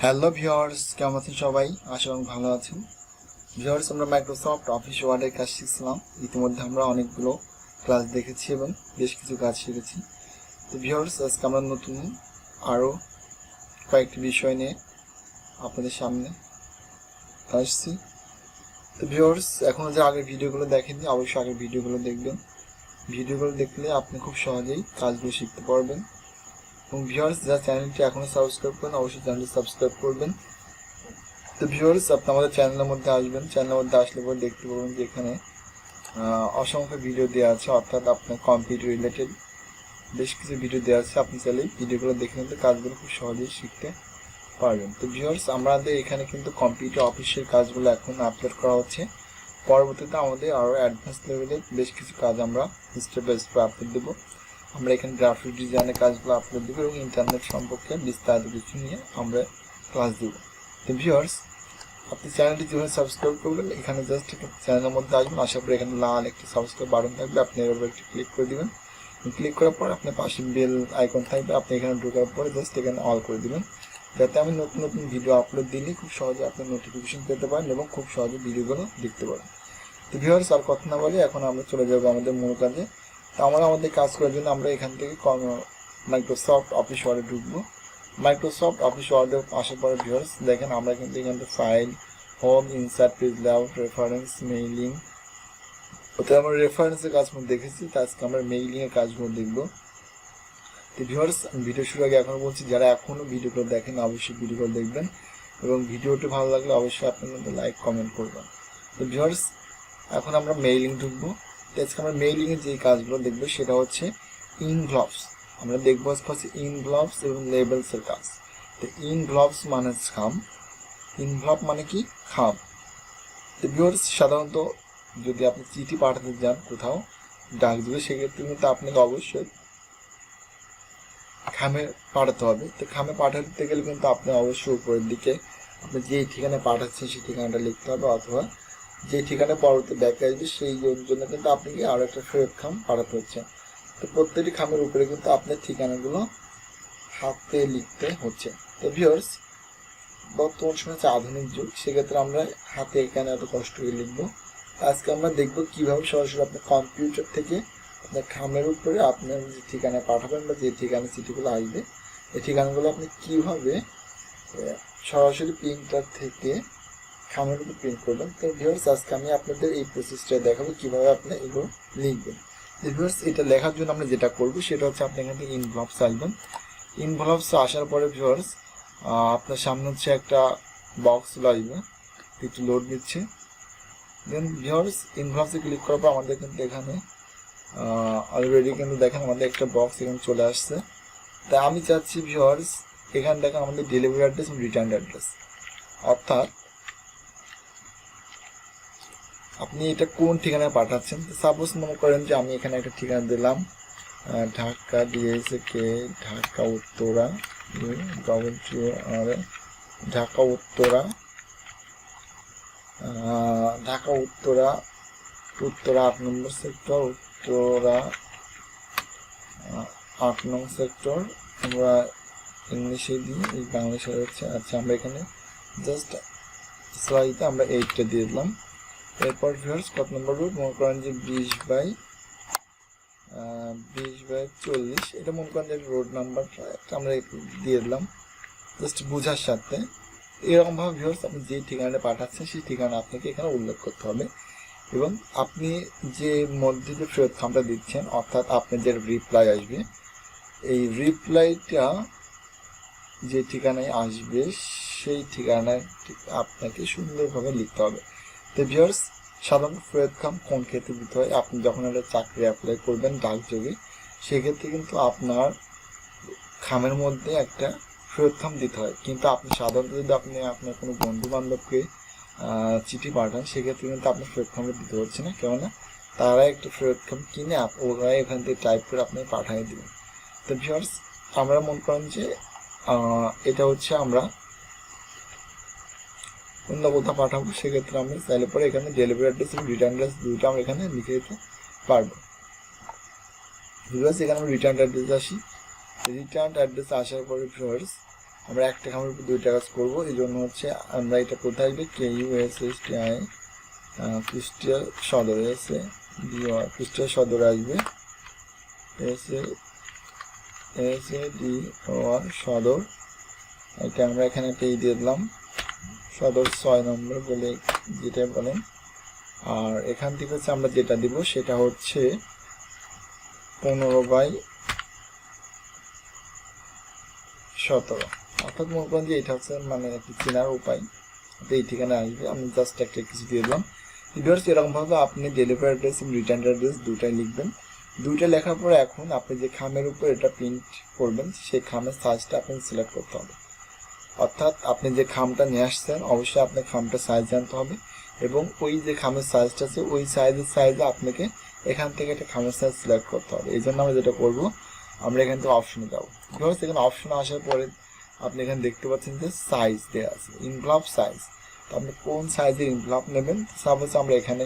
Hello viewers, কেমন আছেন সবাই? আশা করি ভালো আছেন। ভিউয়ার্স, আমরা মাইক্রোসফট অফিস ওয়ার্ডের কাজ শিখছিলাম। ইতিমধ্যে আমরা অনেকগুলো ক্লাস দেখেছি এবং বেশ কিছু কাজ শিখেছি। তো ভিউয়ার্স, আজকে আমরা নতুন আরও কয়েকটি বিষয় নিয়ে আপনাদের সামনে আসছি। তো ভিউয়ার্স, এখনও যে আগের ভিডিওগুলো দেখেননি, অবশ্যই আগের ভিডিওগুলো দেখবেন। ভিডিওগুলো দেখলে আপনি খুব সহজেই কাজগুলো শিখতে পারবেন। এবং ভিউয়ার্স, যারা চ্যানেলটি এখনও সাবস্ক্রাইব করেন, অবশ্যই চ্যানেলটি সাবস্ক্রাইব করবেন। তো ভিউয়ার্স, আপনি আমাদের চ্যানেলের মধ্যে আসবেন। চ্যানেলের মধ্যে আসলে পরে দেখতে পাবেন যে এখানে অসংখ্য ভিডিও দেওয়া আছে, অর্থাৎ আপনার কম্পিউটার রিলেটেড বেশ কিছু ভিডিও দেওয়া আছে। আপনি চাইলে ভিডিওগুলো দেখে নিতে কাজগুলো খুব সহজেই শিখতে পারবেন। তো ভিউয়ার্স, আমাদের এখানে কিন্তু কম্পিউটার অফিসের কাজগুলো এখন আপলোড করা হচ্ছে। পরবর্তীতে আমাদের আরও অ্যাডভান্স লেভেলের বেশ কিছু কাজ আমরা স্টেপ বাই স্টেপ আপলোড দেবো। আমরা এখানে গ্রাফিক ডিজাইনের কাজগুলো আপলোড দেবো এবং ইন্টারনেট সম্পর্কে বিস্তারিত কিছু নিয়ে আমরা ক্লাস দেবো। তো ভিউয়ার্স, আপনি চ্যানেলটি যেভাবে সাবস্ক্রাইব করবেন, এখানে জাস্ট চ্যানেলের মধ্যে আসবেন। আসার পরে এখানে লাল একটি সাবস্ক্রাইব বাটন থাকবে, আপনি এর উপর একটি ক্লিক করে দেবেন। ক্লিক করার পর আপনার পাশে বেল আইকন থাকবে, আপনি এখানে ঢোকার পরে জাস্ট এখানে অল করে দেবেন, যাতে আমি নতুন নতুন ভিডিও আপলোড দিলে খুব সহজে আপনি নোটিফিকেশন পেতে পারেন এবং খুব সহজে ভিডিওগুলো দেখতে পারেন। তো ভিউয়ার্স, আর কথা না বলে এখন আমরা চলে যাবো আমাদের মূল কাজে। তো আমাদের কাজ করার জন্য আমরা এখান থেকে মাইক্রোসফট অফিস ওয়ার্ডে ঢুকবো। মাইক্রোসফট অফিস ওয়ার্ডে আসার পরে ভিউয়ার্স দেখেন, আমরা কিন্তু এখান থেকে file, home, insert, page layout, reference, mailing, ওতে আমরা রেফারেন্সের কাজগুলো দেখেছি। তো আজকে আমরা মেইলিংয়ের কাজগুলো দেখবো। তো ভিউয়ার্স, ভিডিও শুরু আগে এখনও বলছি, যারা এখনও ভিডিওগুলো দেখেন অবশ্যই ভিডিওগুলো দেখবেন এবং ভিডিওটি ভালো লাগলে অবশ্যই আপনার মধ্যে লাইক কমেন্ট করবেন। তো ভিউয়ার্স, এখন আমরা মেইলিং ঢুকবো। তো আজকে আমরা মেইলিংয়ের যে কাজগুলো দেখবো সেটা হচ্ছে ইনভলভস। আমরা দেখবো আজকে হচ্ছে ইনভলভস এবং লেবেলসের কাজ। তো ইনভলভস মানে খাম, ইনভলভ মানে কি? খাম। তো ভিউয়ার্স, সাধারণত যদি আপনি চিঠি পাঠাতে যান কোথাও ডাকযোগে, সেক্ষেত্রে কিন্তু আপনাকে অবশ্যই খামে পাঠাতে হবে। তো খামে পাঠাতে গেলে কিন্তু আপনি অবশ্যই উপরের দিকে আপনি যে ঠিকানায় পাঠাচ্ছেন সেই ঠিকানাটা লিখতে হবে, অথবা যে ঠিকানা পরবর্তী ব্যাকে আসবে সেই জন্য কিন্তু আপনাকে আরও একটা ফেরত খাম পাঠাতে হচ্ছে। তো প্রত্যেকটি খামের উপরে কিন্তু আপনার ঠিকানাগুলো হাতে লিখতে হচ্ছে। তো ভিউয়ার্স, বর্তমান সময় হচ্ছে আধুনিক যুগ, সেক্ষেত্রে আমরা হাতে এখানে এত কষ্ট করে লিখবো। আজকে আমরা দেখবো কিভাবে সরাসরি আপনার কম্পিউটার থেকে আপনার খামের উপরে আপনার যে ঠিকানায় পাঠাবেন বা যে ঠিকানা চিঠিগুলো আসবে এই ঠিকানাগুলো আপনি কিভাবে সরাসরি প্রিন্টার থেকে খামের উপর প্রিন্ট করবেন। তো ভিউয়ার্স, আজকে আমি আপনাদের এই প্রসেসটা দেখাবো কিভাবে আপনি এগুলো লিখবেন। ভিউয়ার্স, এটা লেখার জন্য আমরা যেটা করবো সেটা হচ্ছে আপনি এখান থেকে ইনভলভস আসবেন। ইনভলভস আসার পরে ভিউয়ার্স, আপনার সামনে হচ্ছে একটা বক্স আসবে, একটু লোড নিচ্ছে। দেন ভিউয়ার্স, ইনভলভসে ক্লিক করার পর আমাদের কিন্তু এখানে অলরেডি কিন্তু দেখেন আমাদের একটা বক্স এখানে চলে আসছে। তাই আমি চাচ্ছি ভিউয়ার্স, এখানে দেখেন আমাদের ডেলিভারি অ্যাড্রেস এবং রিটার্ন অ্যাড্রেস, অর্থাৎ আপনি এটা কোন ঠিকানায় পাঠাচ্ছেন। সাপোজ মনে করেন যে আমি এখানে একটা ঠিকানা দিলাম, ঢাকা ডিএসকে, ঢাকা উত্তরা, ঢাকা উত্তরা, ঢাকা উত্তরা, উত্তরা 8 নম্বর সেক্টর, উত্তরা 8 নং সেক্টর। আমরা ইংলিশে দিই, এই বাংলাদেশে হচ্ছে। আচ্ছা, আমরা এখানে জাস্ট স্লাইডে আমরা 8টা দিয়ে দিলাম। এরপর ভিউয়ার্স, কত নম্বর রুট মনে করেন যে 20/40, এটা মনে করেন যে রোড নাম্বারটা আমরা দিয়ে দিলাম জাস্ট বোঝার সাথে। এরকমভাবে ভিউয়ার্স, আপনি যে ঠিকানাটা পাঠাচ্ছেন সেই ঠিকানা আপনাকে এখানে উল্লেখ করতে হবে এবং আপনি যে মধ্যে যে ফেরত খামটা দিচ্ছেন, অর্থাৎ আপনার যে রিপ্লাই আসবে, এই রিপ্লাইটা যে ঠিকানায় আসবে সেই ঠিকানায় আপনাকে সুন্দরভাবে লিখতে হবে। তো ভিউয়ার্স, সাধারণত ফেরত খাম কোন ক্ষেত্রে দিতে হয়? আপনি যখন একটা চাকরি অ্যাপ্লাই করবেন ডাকযোগে, সেক্ষেত্রে কিন্তু আপনার খামের মধ্যে একটা ফেরত খাম দিতে হয়। কিন্তু আপনি সাধারণত যদি আপনি আপনার কোনো বন্ধু বান্ধবকে চিঠি পাঠান, সেক্ষেত্রে কিন্তু আপনার ফেরত খামটা দিতে হচ্ছে না, কেননা তারা একটা ফেরত খাম কিনে ওরা এখান থেকে টাইপ করে আপনাকে পাঠিয়ে দেবেন। তো ভিউয়ার্স, আমরা মনে করেন যে এটা হচ্ছে আমরা অন্য কোথাও পাঠাবো, সেক্ষেত্রে আমরা চাইলে পরে এখানে ডেলিভারি অ্যাড্রেস এবং রিটার্ন অ্যাড্রেস দুটো আমরা এখানে লিখে দিতে পারবো। ভিউয়ার্স, এখানে আমরা রিটার্ন অ্যাড্রেস আসি। রিটার্ন অ্যাড্রেস আসার পরে ভিউয়ার্স, আমরা একটা খামের উপর দুইটা কাজ করবো, এই জন্য হচ্ছে আমরা এটা কোথায় আসবে KUSSTI কুষ্টিয়া সদর এসে কুষ্টিয়া সদর আসবে SADOR সদর। এটা আমরা এখানে পেয়ে দিয়ে দিলাম সদর 6 নম্বর বলে যেটা বলেন। আর এখান থেকে হচ্ছে আমরা যেটা দিব সেটা হচ্ছে 15/17, অর্থাৎ মনে করেন যে এটা হচ্ছে মানে একটি চেনার উপায়। এই ঠিকানা আসবে, আমি জাস্ট একটা কিছু দিয়ে দিলাম। ভিউয়ার্স এরকমভাবে আপনি ডেলিভারি অ্যাড্রেস এবং রিটার্ন অ্যাড্রেস দুটাই লিখবেন। দুইটা লেখার পরে এখন আপনি যে খামের উপর এটা প্রিন্ট করবেন সেই খামের সাইজটা আপনি সিলেক্ট করতে হবে। অর্থাৎ আপনি যে খামটা নিয়ে আসছেন অবশ্যই আপনার খামটা সাইজ জানতে হবে, এবং ওই যে খামের সাইজটা আছে ওই সাইজে আপনাকে এখান থেকে একটা খামের সাইজ সিলেক্ট করতে হবে। এই জন্য আমরা যেটা করবো, আমরা এখান থেকে অপশনে যাবো। ভিউয়ার্স এখানে অপশনে আসার পরে আপনি এখানে দেখতে পাচ্ছেন যে সাইজ দেওয়া আছে, ইনভলভ সাইজ। তো আপনি কোন সাইজের ইনভলভ নেবেন, সাপোজ আমরা এখানে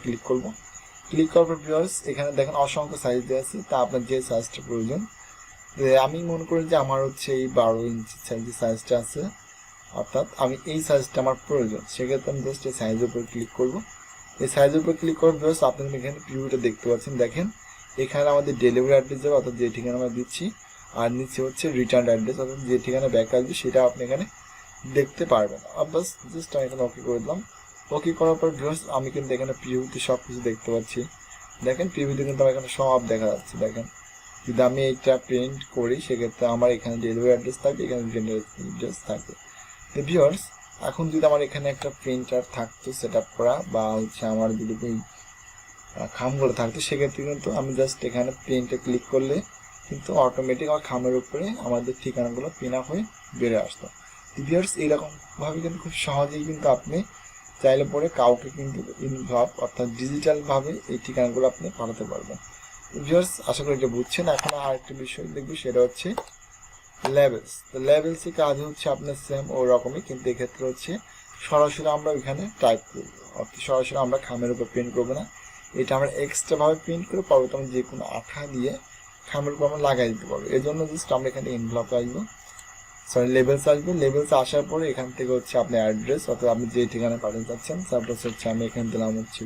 ক্লিক করব। ক্লিক করার পর ভিউয়ার্স এখানে দেখেন অসংখ্য সাইজ দেওয়া আছে, তা আপনার যে সাইজটা প্রয়োজন। আমি মনে করি যে আমার হচ্ছে এই 12 ইঞ্চি সাইজের সাইজটা আছে, অর্থাৎ আমি এই সাইজটা আমার প্রয়োজন। সেক্ষেত্রে আমি জাস্ট এই সাইজের উপর ক্লিক করব। এই সাইজের উপর ক্লিক করার ভিউয়ার্স আপনি এখানে প্রিভিউটা দেখতে পাচ্ছেন। দেখেন এখানে আমাদের ডেলিভারি অ্যাড্রেস যাবে, অর্থাৎ যে ঠিকানা আমরা দিচ্ছি, আর নিচে হচ্ছে রিটার্ন অ্যাড্রেস, অর্থাৎ যে ঠিকানা ব্যাক আসবে সেটা আপনি এখানে দেখতে পারবেন। বাস জাস্ট আমি এখানে ওকে করে দিলাম। ওকে করার পর ভিউয়ার্স আমি কিন্তু এখানে প্রিভিউতে সব কিছু দেখতে পাচ্ছি। দেখেন প্রিভিউতে কিন্তু আমার এখানে সব দেখা যাচ্ছে। দেখেন যদি আমি এটা প্রিন্ট করি সেক্ষেত্রে আমার এখানে ডেলিভারি অ্যাড্রেস থাকবে, এখানে রিটার্ন অ্যাড্রেস থাকবে। তো ভিউয়ার্স এখন যদি আমার এখানে একটা প্রিন্টার থাকতো সেট আপ করা, বা হচ্ছে আমার যদি এই খামগুলো থাকতো, সেক্ষেত্রে কিন্তু আমি জাস্ট এখানে প্রিন্টে ক্লিক করলে কিন্তু অটোমেটিক আমার খামের উপরে আমাদের ঠিকানাগুলো পিন আপ হয়ে বেড়ে আসতো। ভিউয়ার্স এইরকমভাবে কিন্তু খুব সহজেই কিন্তু আপনি চাইলে পরে কাউকে কিন্তু ইনভলভ অর্থাৎ ডিজিটালভাবে এই ঠিকানাগুলো আপনি পাঠাতে পারবেন। ভিউয়ার্স আশা করি এটা বুঝছেন। এখন আরেকটা বিষয় দেখবো, সেটা হচ্ছে লেভেলস। তো লেভেলসের কাজ হচ্ছে আপনার সেম ও রকমই, কিন্তু এক্ষেত্রে হচ্ছে সরাসরি আমরা ওইখানে টাইপ করবো, অর্থাৎ সরাসরি আমরা খামের উপর প্রিন্ট করবো না। এটা আমরা এক্সট্রাভাবে প্রিন্ট করে পরবর্তী আমরা যে কোনো আঠা দিয়ে খামের উপর আমরা লাগাই দিতে পারবো। এই জন্য জাস্ট আমরা এখানে ইনভলভ আসবো, লেভেলস আসবে। লেভেলস আসার পরে এখান থেকে হচ্ছে আপনার অ্যাড্রেস, অর্থাৎ আপনি যে ঠিকানা পাঠাতে চাচ্ছেন। সাপোজ হচ্ছে আমি এখানে দিলাম হচ্ছে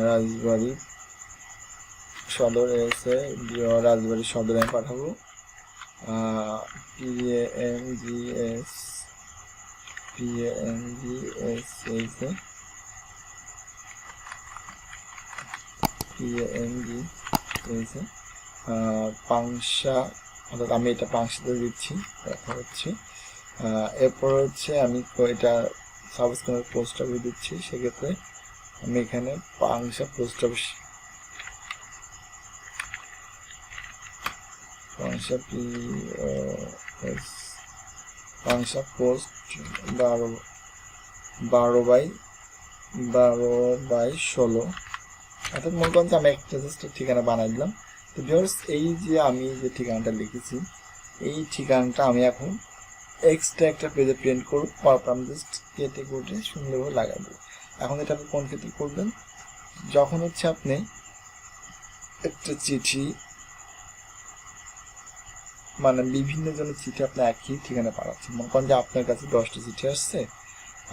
রাজবাড়ি সদর এসে রাজবাড়ি সদরে আমি পাঠাবো। PANGS পাংশা, অর্থাৎ আমি এটা পাংশাতে দিচ্ছি। দেখা হচ্ছে এরপর হচ্ছে আমি এটা সাপোজ কোনো পোস্ট অফিস দিচ্ছি, সেক্ষেত্রে আমি এখানে Pangsha post office Pangsha post 12/16, অর্থাৎ মনে করেন যে আমি একটা জাস্ট ঠিকানা বানাই দিলাম। তো ভিউয়ার্স এই যে আমি যে ঠিকানাটা লিখেছি এই ঠিকানাটা আমি এখন এক্সট্রা একটা পেজে প্রিন্ট করব, তারপর আমি জাস্ট কেটে কুটে সুন্দরভাবে লাগাই দেবো। এখন এটা আপনি কোন ক্ষেত্রে করবেন, যখন হচ্ছে আপনি একটা চিঠি মানে বিভিন্ন জনের চিঠি আপনার একই ঠিকানা পাঠাচ্ছেন। মনে করেন যে আপনার কাছে 10টা চিঠি আসছে,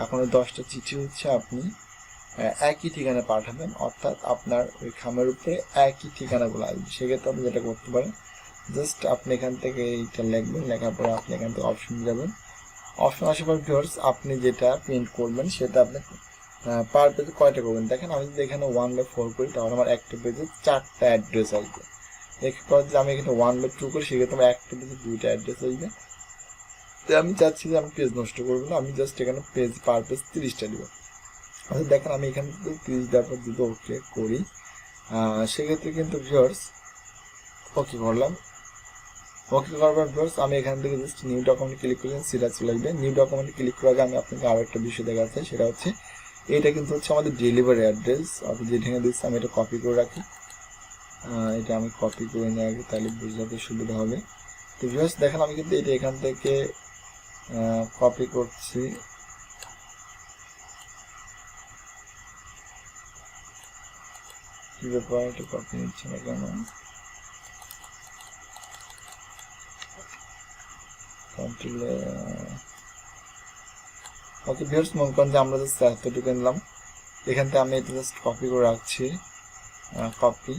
এখন ওই 10টা চিঠি হচ্ছে আপনি একই ঠিকানা পাঠাবেন, অর্থাৎ আপনার ওই খামের উপরে একই ঠিকানাগুলো আসবে। সেক্ষেত্রে আপনি যেটা করতে পারেন, জাস্ট আপনি এখান থেকে এইটা লিখবেন, লেখার পরে আপনি এখান থেকে অপশন যাবেন। অপশন আসার পর ভিউয়ার্স আপনি যেটা প্রিন্ট করবেন সেটা আপনি পার পেজে কয়টা করবেন। দেখেন আমি যদি এখানে 1/4 করি তাহলে আমার একটা পেজে 4টা অ্যাড্রেস আসবে। এরপর যদি আমি এখানে 1/2 করি সেক্ষেত্রে আমার একটা পেজে 2টা অ্যাড্রেস আসবে। তো আমি চাচ্ছি যে আমি পেজ নষ্ট করবো না, আমি জাস্ট এখানে পেজ পার পেজ 30টা দিব। আচ্ছা দেখেন আমি এখানে 30 দেওয়ার পর যদি ওকে করি সেক্ষেত্রে কিন্তু ভিউয়ার্স ওকে করলাম। ওকে করার পর ভিউয়ার্স আমি এখান থেকে জাস্ট নিউ ডকুমেন্ট ক্লিক করলেন, সেটা চলে আসবে। নিউ ডকুমেন্ট ক্লিক করার আগে আমি আপনাকে আরও একটা বিষয় দেখাচ্ছি, সেটা হচ্ছে এটা কিন্তু হচ্ছে আমাদের ডেলিভারি অ্যাড্রেস, অর্থাৎ যে ঠিকানা দিচ্ছি আমি এটা কপি করে রাখি। এটা আমি কপি করে নিয়ে আগে, তাহলে বুঝতে সুবিধা হবে। তো ভিউয়ার্স দেখেন আমি কিন্তু এটা এখান থেকে কপি করছি। কি ব্যাপার, এটা কপি নিচ্ছে না কেন? কন্ট্রোল ওকে ভিউয়ার্স, মনে করেন যে আমরা জাস্ট এতটুকু নিলাম, এখান থেকে আমি এটা জাস্ট কপি করে রাখছি। কপি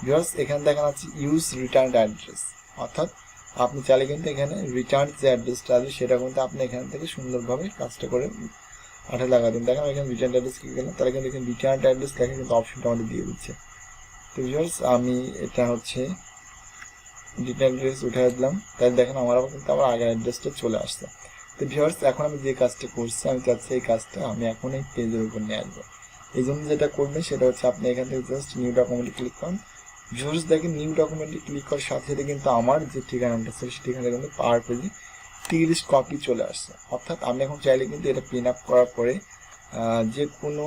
ভিউয়ার্স, এখানে দেখেন আছে ইউজ রিটার্ন অ্যাড্রেস, অর্থাৎ আপনি চাইলে কিন্তু এখানে রিটার্ন যে অ্যাড্রেসটা আছে সেটা কিন্তু আপনি এখান থেকে সুন্দরভাবে কাজটা করে আঠা লাগা দিন। দেখেন এখানে রিটার্ন অ্যাড্রেস কি গেলাম, তাহলে কিন্তু এখানে রিটার্ন অ্যাড্রেস লেখা কিন্তু অপশনটা আমাদের দিয়ে দিচ্ছে। তো ভিউয়ার্স, আমি এটা হচ্ছে রিটার্ন অ্যাড্রেস উঠে দিলাম, তাই দেখেন আমার আবার কিন্তু আমার আগের অ্যাড্রেসটা চলে আসছে। তো ভিউয়ার্স, এখন আমি যে কাজটা করছি, আমি চাচ্ছি এই কাজটা আমি এখন এই পেজের উপর নিয়ে আসবো। এই জন্য যেটা করবেন সেটা হচ্ছে আপনি এখান থেকে জাস্ট নিউ ডকুমেন্টে ক্লিক করুন। ভিউয়ার্স দেখেন, নিউ ডকুমেন্টে ক্লিক করার সাথে সাথে কিন্তু আমার যে ঠিকানাটা ছিল সেই ঠিকানাটা কিন্তু পাওয়ার পেজে টিকিট কপি চলে আসছে। অর্থাৎ আমি এখন চাইলে কিন্তু এটা পিন আপ করার পরে যে কোনো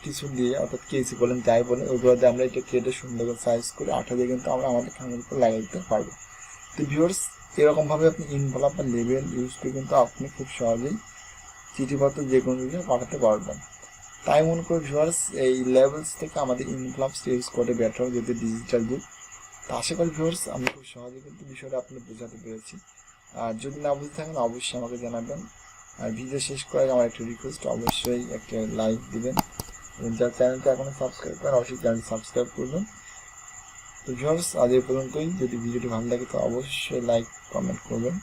কিছু দিয়ে, অর্থাৎ কেসি বলেন যাই বলেন, ওইগুলো দিয়ে আমরা এটা কেটে সুন্দর করে সাইজ করে আঠা দিয়ে কিন্তু আমরা আমাদের খামের উপর লাগিয়ে দিতে পারবো। তো ভিউয়ার্স, এরকমভাবে আপনি ইনভলভ বা লেবেল ইউজ করে কিন্তু আপনি খুব সহজেই চিঠিপত্র যে কোনো কিছু পাঠাতে পারবেন। তাই মনে করি ভিউয়ার্স, এই লেভেলস থেকে আমাদের ইনভলভস ইউজ করে বেটার যদি ডিজিটাল যুগ। তো আশা করি ভিউয়ার্স আমি খুব সহজে কিন্তু বিষয়টা আপনি বোঝাতে পেরেছি। আর যদি না বুঝতে থাকেন অবশ্যই আমাকে জানাবেন। আর ভিডিও শেষ করার আমার একটা রিকোয়েস্ট, অবশ্যই একটা লাইক দিবেন এবং যার চ্যানেলটা এখনো সাবস্ক্রাইব করেন অবশ্যই চ্যানেল সাবস্ক্রাইব করবেন। তো ভিউয়ার্স, আজ এই পর্যন্তই। যদি ভিডিওটি ভালো লাগে তো অবশ্যই লাইক কমেন্ট করবেন।